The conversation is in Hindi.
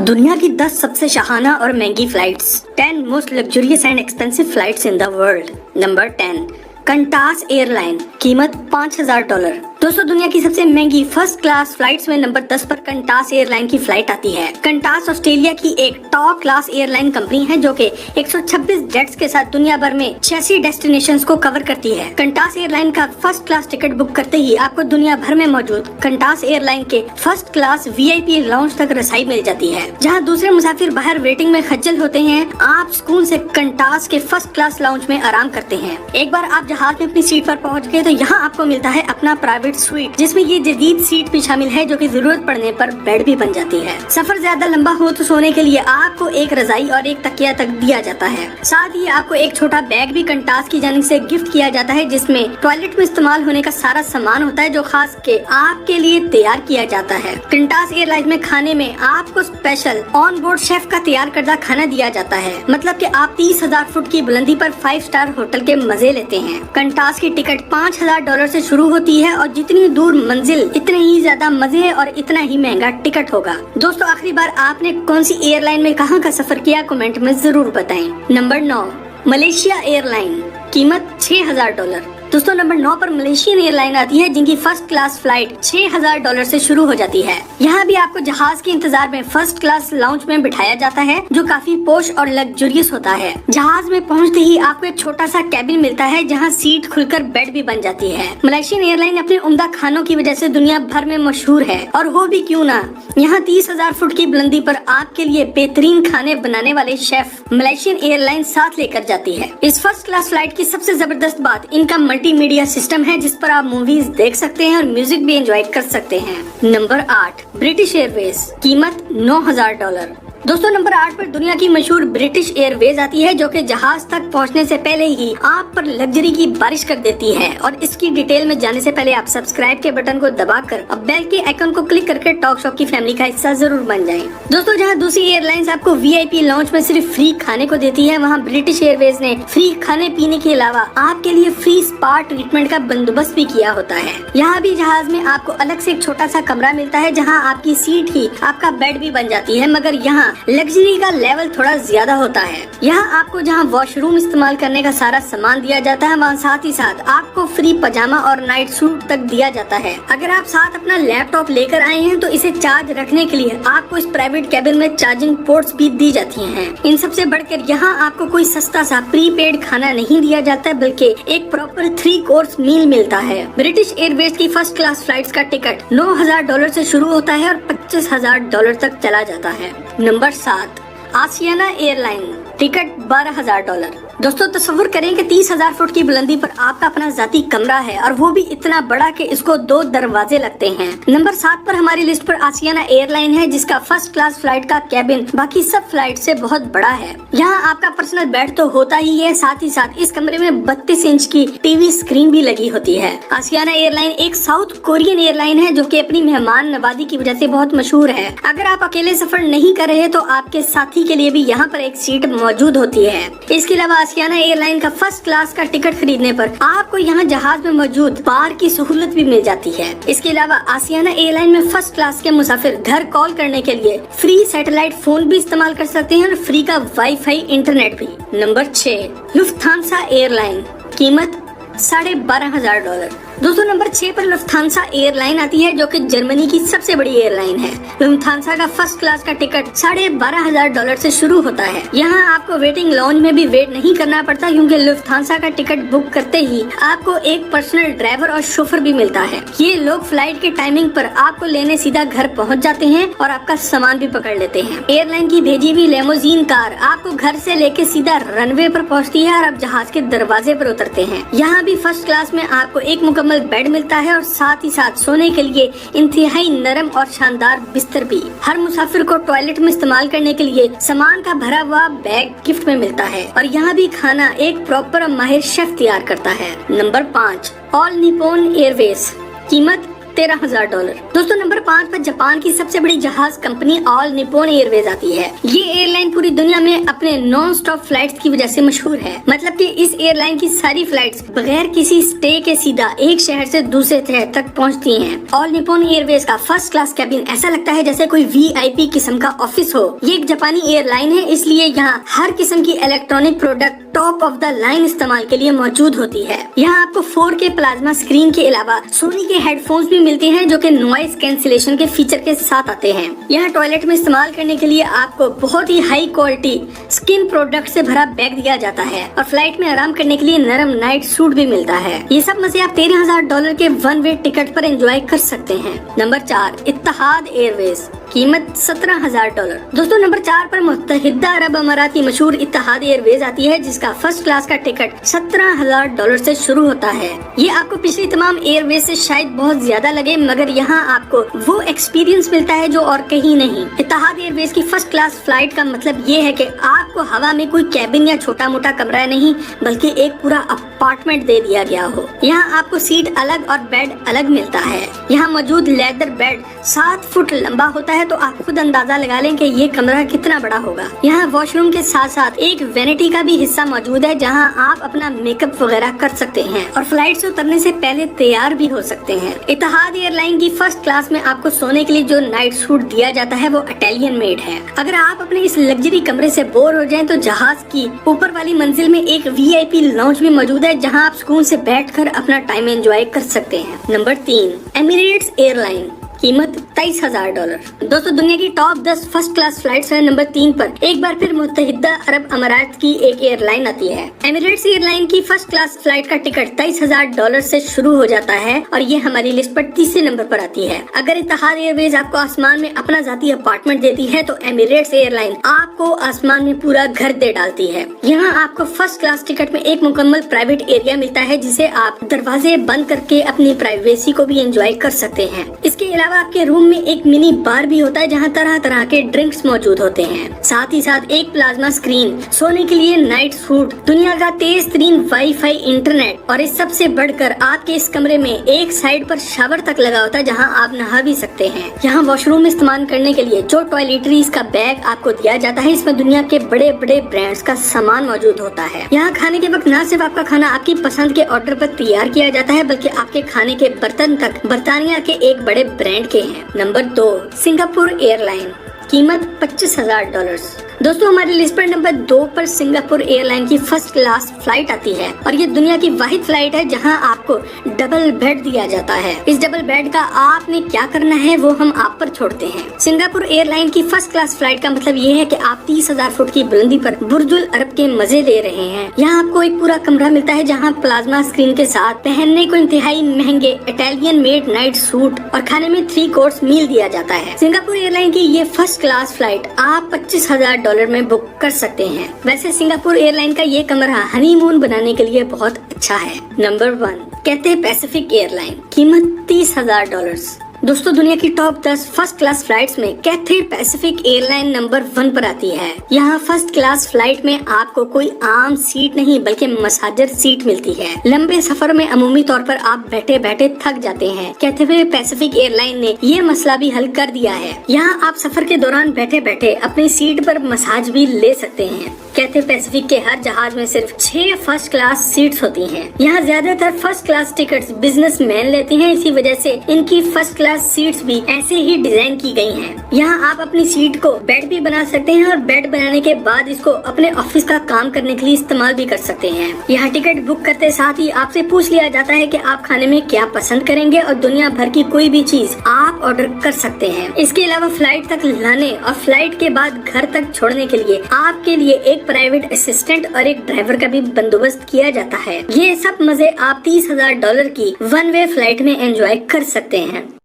दुनिया की 10 सबसे शाहाना और महंगी flights. 10 most luxurious and expensive flights in the world. Number 10, Qantas airline, कीमत $5000। दोस्तों, दुनिया की सबसे महंगी फर्स्ट क्लास फ्लाइट्स में नंबर 10 पर कंटास एयरलाइन की फ्लाइट आती है। कंटास ऑस्ट्रेलिया की एक टॉप क्लास एयरलाइन कंपनी है जो कि 126 जेट्स के साथ दुनिया भर में 86 डेस्टिनेशंस को कवर करती है। कंटास एयरलाइन का फर्स्ट क्लास टिकट बुक करते ही आपको दुनिया भर में मौजूद कंटास एयरलाइन के फर्स्ट क्लास VIP लाउंज तक रसाई मिल जाती है। जहां दूसरे मुसाफिर बाहर वेटिंग में खज्जल होते हैं, आप सुकून से कंटास के फर्स्ट क्लास लाउंज में आराम करते हैं। एक बार आप जहाज में अपनी सीट पर पहुंच गए तो यहाँ आपको मिलता है अपना प्राइवेट स्वीट, जिसमें ये जदीद सीट भी शामिल है जो कि जरूरत पड़ने पर बेड भी बन जाती है। सफर ज्यादा लंबा हो तो सोने के लिए आपको एक रजाई और एक तकिया तक दिया जाता है। साथ ही आपको एक छोटा बैग भी कंटास की जानिब से गिफ्ट किया जाता है, जिसमें टॉयलेट में इस्तेमाल होने का सारा सामान होता है जो खास के आपके लिए तैयार किया जाता है। कंटास एयरलाइन में खाने में आपको स्पेशल ऑन बोर्ड शेफ का तैयार करदा खाना दिया जाता है। मतलब कि आप 30,000 फुट की बुलंदी पर 5 स्टार होटल के मजे लेते हैं। कंटास की टिकट $5000 से शुरू होती है और जितनी दूर मंजिल इतने ही ज्यादा मजे और इतना ही महंगा टिकट होगा। दोस्तों, आखिरी बार आपने कौन सी एयरलाइन में कहां का सफर किया, कमेंट में जरूर बताएं। नंबर 9, मलेशिया एयरलाइन, कीमत $6000। दोस्तों, नंबर 9 पर मलेशियन एयरलाइन आती है जिनकी फर्स्ट क्लास फ्लाइट $6000 से शुरू हो जाती है। यहाँ भी आपको जहाज के इंतजार में फर्स्ट क्लास लाउंज में बिठाया जाता है जो काफी पोश और लग्जरियस होता है। जहाज में पहुँचते ही आपको एक छोटा सा कैबिन मिलता है जहाँ सीट खुलकर बेड भी बन जाती है। मलेशियन एयरलाइन अपने उम्दा खानों की वजह से दुनिया भर में मशहूर है, और वो भी क्यों ना। यहाँ 30,000 फुट की बुलंदी पर आपके लिए बेहतरीन खाने बनाने वाले शेफ मलेशियन एयरलाइन साथ लेकर जाती है। इस फर्स्ट क्लास फ्लाइट की सबसे जबरदस्त बात इनका मल्टीमीडिया सिस्टम है, जिस पर आप मूवीज देख सकते हैं और म्यूजिक भी एंजॉय कर सकते हैं। नंबर 8, ब्रिटिश एयरवेज, कीमत $9000। दोस्तों, नंबर 8 पर दुनिया की मशहूर ब्रिटिश एयरवेज आती है जो कि जहाज तक पहुंचने से पहले ही आप पर लग्जरी की बारिश कर देती है। और इसकी डिटेल में जाने से पहले आप सब्सक्राइब के बटन को दबाकर और बेल के आइकन को क्लिक करके टॉक शॉप की फैमिली का हिस्सा जरूर बन जाएं। दोस्तों, जहां दूसरी एयरलाइंस आपको VIP लाउंज में सिर्फ फ्री खाने को देती है, वहाँ ब्रिटिश एयरवेज ने फ्री खाने पीने के अलावा आपके लिए फ्री स्पा ट्रीटमेंट का बंदोबस्त भी किया होता है। यहाँ भी जहाज में आपको अलग से एक छोटा सा कमरा मिलता है जहाँ आपकी सीट ही आपका बेड भी बन जाती है, मगर यहाँ लग्जरी का लेवल थोड़ा ज्यादा होता है। यहाँ आपको जहाँ वॉशरूम इस्तेमाल करने का सारा सामान दिया जाता है, वहाँ साथ ही साथ आपको फ्री पजामा और नाइट सूट तक दिया जाता है। अगर आप साथ अपना लैपटॉप लेकर आए हैं तो इसे चार्ज रखने के लिए आपको इस प्राइवेट कैबिन में चार्जिंग पोर्ट्स भी दी जाती हैं। इन सबसे बढ़कर यहाँ आपको कोई सस्ता सा प्रीपेड खाना नहीं दिया जाता है, बल्कि एक प्रॉपर 3 कोर्स मील मिलता है। ब्रिटिश एयरवेज की फर्स्ट क्लास फ्लाइट्स का टिकट $9000 से शुरू होता है और $25000 तक चला जाता है। Number 7, Asiana airline, ticket $12000। दोस्तों, तस्वीर करें कि 30,000 फुट की बुलंदी पर आपका अपना जाती कमरा है, और वो भी इतना बड़ा कि इसको 2 दरवाजे लगते हैं। नंबर 7 पर हमारी लिस्ट पर आसियाना एयरलाइन है जिसका फर्स्ट क्लास फ्लाइट का कैबिन बाकी सब फ्लाइट से बहुत बड़ा है। यहाँ आपका पर्सनल बेड तो होता ही है, साथ ही साथ इस कमरे में 32 इंच की टीवी स्क्रीन भी लगी होती है। आसियाना एयरलाइन एक साउथ कोरियन एयरलाइन है जो कि अपनी मेहमान नवाजी की वजह से बहुत मशहूर है। अगर आप अकेले सफर नहीं कर रहे तो आपके साथी के लिए भी यहाँ पर एक सीट मौजूद होती है। इसके अलावा आसियाना एयरलाइन का फर्स्ट क्लास का टिकट खरीदने पर आपको यहाँ जहाज में मौजूद बार की सहूलत भी मिल जाती है। इसके अलावा आसियाना एयरलाइन में फर्स्ट क्लास के मुसाफिर घर कॉल करने के लिए फ्री सैटेलाइट फोन भी इस्तेमाल कर सकते हैं और फ्री का वाईफाई इंटरनेट भी। नंबर 6, लुफ्थांसा एयरलाइन, कीमत $12500। दोस्तों, नंबर 6 पर लुफ्थांसा एयरलाइन आती है जो कि जर्मनी की सबसे बड़ी एयरलाइन है। लुफ्थांसा का फर्स्ट क्लास का टिकट $12500 से शुरू होता है। यहाँ आपको वेटिंग लाउंज में भी वेट नहीं करना पड़ता, क्योंकि लुफ्थांसा का टिकट बुक करते ही आपको एक पर्सनल ड्राइवर और शोफर भी मिलता है। ये लोग फ्लाइट के टाइमिंग पर आपको लेने सीधा घर पहुँच जाते हैं और आपका सामान भी पकड़ लेते हैं। एयरलाइन की भेजी हुई लेमोजीन कार आपको घर से लेके सीधा रनवे पर पहुँचती है और आप जहाज के दरवाजे पर उतरते हैं। यहाँ भी फर्स्ट क्लास में आपको एक मुकम्मल बेड मिलता है और साथ ही साथ सोने के लिए इंतहाई नरम और शानदार बिस्तर भी। हर मुसाफिर को टॉयलेट में इस्तेमाल करने के लिए सामान का भरा हुआ बैग गिफ्ट में मिलता है, और यहाँ भी खाना एक प्रॉपर माहिर शेफ तैयार करता है। नंबर 5, ऑल निप्पॉन एयरवेज, कीमत $13,000। दोस्तों नंबर 5 पर जापान की सबसे बड़ी जहाज कंपनी ऑल निप्पन एयरवेज आती है। ये एयरलाइन पूरी दुनिया में अपने नॉन स्टॉप फ्लाइट्स की वजह से मशहूर है। मतलब कि इस एयरलाइन की सारी फ्लाइट्स बगैर किसी स्टे के सीधा एक शहर से दूसरे शहर तक पहुंचती हैं। ऑल निप्पन एयरवेज का फर्स्ट क्लास कैबिन ऐसा लगता है जैसे कोई VIP किस्म का ऑफिस हो। ये एक जापानी एयरलाइन है, इसलिए यहाँ हर किस्म की electronic product top of the line इस्तेमाल के लिए मौजूद होती है। यहाँ आपको 4K प्लाज्मा स्क्रीन के अलावा सोनी के हेडफोन्स भी मिलते हैं जो कि नॉइस कैंसिलेशन के फीचर के साथ आते हैं। यहाँ टॉयलेट में इस्तेमाल करने के लिए आपको बहुत ही हाई क्वालिटी स्किन प्रोडक्ट से भरा बैग दिया जाता है और फ्लाइट में आराम करने के लिए नरम नाइट सूट भी मिलता है। ये सब मजे आप $13,000 के वन वे टिकट पर एंजॉय कर सकते हैं। नंबर 4 इत्तेहाद एयरवेज, कीमत $17,000। दोस्तों नंबर 4 पर मुत्तहिदा अरब अमारात की मशहूर इत्तेहाद एयरवेज आती है जिसका फर्स्ट क्लास का टिकट $17,000 से शुरू होता है। ये आपको पिछली तमाम एयरवेज से शायद बहुत ज्यादा लगे, मगर यहाँ आपको वो एक्सपीरियंस मिलता है जो और कहीं नहीं। इत्तेहाद एयरवेज की फर्स्ट क्लास फ्लाइट का मतलब ये है कि आपको हवा में कोई कैबिन या छोटा मोटा कमरा नहीं बल्कि एक पूरा अपार्टमेंट दे दिया गया हो। यहाँ आपको सीट अलग और बेड अलग मिलता है। यहाँ मौजूद लेदर बेड 7 फुट लंबा होता है, तो आप खुद अंदाजा लगा लें कि ये कमरा कितना बड़ा होगा। यहाँ वॉशरूम के साथ साथ एक वेनिटी का भी हिस्सा मौजूद है जहाँ आप अपना मेकअप वगैरह कर सकते हैं और फ्लाइट से उतरने से पहले तैयार भी हो सकते हैं। इत्तेहाद एयरलाइन की फर्स्ट क्लास में आपको सोने के लिए जो नाइट सूट दिया जाता है वो इटालियन मेड है। अगर आप अपने इस लग्जरी कमरे से बोर हो जाएं तो जहाज की ऊपर वाली मंजिल में एक VIP लॉन्ज भी मौजूद है जहां आप सुकून से बैठकर अपना टाइम एंजॉय कर सकते हैं। नंबर 3 एमिरेट्स एयरलाइन, कीमत $23,000। दोस्तों दुनिया की टॉप 10 फर्स्ट क्लास फ्लाइट्स है। नंबर 3 पर एक बार फिर मुत्तहिदा अरब अमारात की एक एयरलाइन आती है। एमिरेट्स एयरलाइन की फर्स्ट क्लास फ्लाइट का टिकट $23,000 से शुरू हो जाता है और ये हमारी लिस्ट पर तीसरे नंबर पर आती है। अगर इत्तेहाद एयरवेज आपको आसमान में अपना जाती अपार्टमेंट देती है तो एमिरेट्स एयरलाइन आपको आसमान में पूरा घर दे डालती है। यहाँ आपको फर्स्ट क्लास टिकट में एक मुकम्मल प्राइवेट एरिया मिलता है जिसे आप दरवाजे बंद करके अपनी प्राइवेसी को भी एंजॉय कर सकते हैं। इसके अलावा आपके रूम में एक मिनी बार भी होता है जहाँ तरह तरह के ड्रिंक्स मौजूद होते हैं। साथ ही साथ एक प्लाज्मा स्क्रीन, सोने के लिए नाइट सूट, दुनिया का तेज तरीन वाईफाई इंटरनेट और इस सबसे बढ़कर आपके इस कमरे में एक साइड पर शावर तक लगा होता है जहाँ आप नहा भी सकते हैं। यहाँ वॉशरूम इस्तेमाल करने के लिए जो टॉयलेटरीज का बैग आपको दिया जाता है इसमें दुनिया के बड़े बड़े ब्रांड्स का सामान मौजूद होता है। यहाँ खाने के वक्त न सिर्फ आपका खाना आपकी पसंद के ऑर्डर पर तैयार किया जाता है बल्कि आपके खाने के बर्तन तक बर्तानिया के एक बड़े ब्रांड के हैं। नंबर 2 सिंगापुर एयरलाइन, कीमत $25,000। दोस्तों हमारी लिस्ट पर नंबर 2 पर सिंगापुर एयरलाइन की फर्स्ट क्लास फ्लाइट आती है और ये दुनिया की वाहिद फ्लाइट है जहां आपको डबल बेड दिया जाता है। इस डबल बेड का आपने क्या करना है वो हम आप पर छोड़ते हैं। सिंगापुर एयरलाइन की फर्स्ट क्लास फ्लाइट का मतलब ये है कि आप 30,000 फुट की बुलंदी पर बुर्जुल अरब के मजे ले रहे हैं। यहाँ आपको एक पूरा कमरा मिलता है जहाँ प्लाज्मा स्क्रीन के साथ पहनने को इंतहाई महंगे इटालियन मेड नाइट सूट और खाने में 3 कोर्स मील दिया जाता है। सिंगापुर एयरलाइन की ये फर्स्ट क्लास फ्लाइट आप $25,000 में बुक कर सकते हैं। वैसे सिंगापुर एयरलाइन का ये कमरा हनीमून बनाने के लिए बहुत अच्छा है। नंबर 1 कहते पैसिफिक एयरलाइन, कीमत $30,000। दोस्तों दुनिया की टॉप 10 फर्स्ट क्लास फ्लाइट्स में कैथे पैसिफिक एयरलाइन नंबर 1 पर आती है। यहाँ फर्स्ट क्लास फ्लाइट में आपको कोई आम सीट नहीं बल्कि मसाजर सीट मिलती है। लंबे सफर में अमूमी तौर पर आप बैठे बैठे थक जाते हैं। कैथे पैसिफिक एयरलाइन ने ये मसला भी हल कर दिया है। यहाँ आप सफर के दौरान बैठे बैठे अपनी सीट पर मसाज भी ले सकते हैं। कैथे पैसिफिक के हर जहाज में सिर्फ 6 फर्स्ट क्लास सीट्स होती हैं। यहाँ ज्यादातर फर्स्ट क्लास टिकट्स बिजनेसमैन लेते हैं, इसी वजह से इनकी फर्स्ट क्लास सीट्स भी ऐसे ही डिजाइन की गई हैं। यहाँ आप अपनी सीट को बेड भी बना सकते हैं और बेड बनाने के बाद इसको अपने ऑफिस का काम करने के लिए इस्तेमाल भी कर सकते हैं। यहाँ टिकट बुक करते साथ ही आपसे पूछ लिया जाता है कि आप खाने में क्या पसंद करेंगे और दुनिया भर की कोई भी चीज आप ऑर्डर कर सकते हैं। इसके अलावा फ्लाइट तक लाने और फ्लाइट के बाद घर तक छोड़ने के लिए आपके लिए एक प्राइवेट असिस्टेंट और एक ड्राइवर का भी बंदोबस्त किया जाता है। ये सब मजे आप $30,000 की वन वे फ्लाइट में एंजॉय कर सकते हैं।